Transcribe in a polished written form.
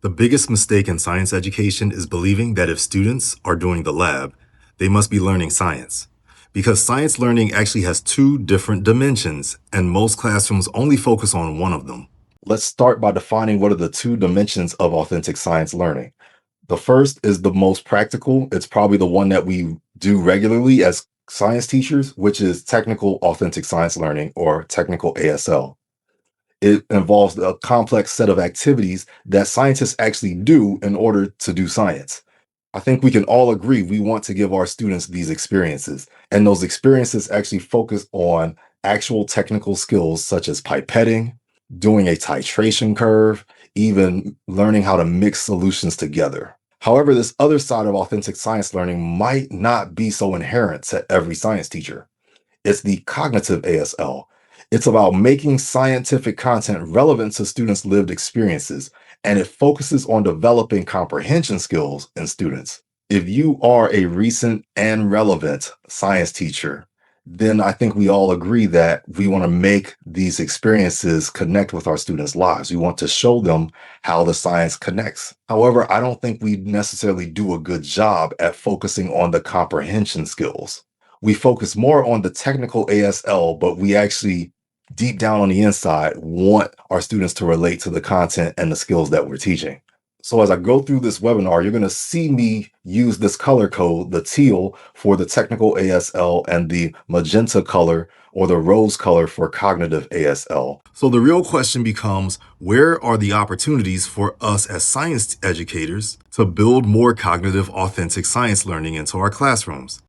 The biggest mistake in science education is believing that if students are doing the lab, they must be learning science. Because science learning actually has two different dimensions, and most classrooms only focus on one of them. Let's start by defining what are the two dimensions of authentic science learning. The first is the most practical. It's probably the one that we do regularly as science teachers, which is technical authentic science learning, or technical ASL. It involves a complex set of activities that scientists actually do in order to do science. I think we can all agree we want to give our students these experiences, and those experiences actually focus on actual technical skills such as pipetting, doing a titration curve, even learning how to mix solutions together. However, this other side of authentic science learning might not be so inherent to every science teacher. It's the cognitive ASL. It's about making scientific content relevant to students' lived experiences, and it focuses on developing comprehension skills in students. If you are a recent and relevant science teacher, then I think we all agree that we want to make these experiences connect with our students' lives. We want to show them how the science connects. However, I don't think we necessarily do a good job at focusing on the comprehension skills. We focus more on the technical ASL, but we actually, deep down on the inside, want our students to relate to the content and the skills that we're teaching. So as I go through this webinar, you're going to see me use this color code, the teal for the technical ASL and the magenta color or the rose color for cognitive ASL. So the real question becomes, where are the opportunities for us as science educators to build more cognitive, authentic science learning into our classrooms?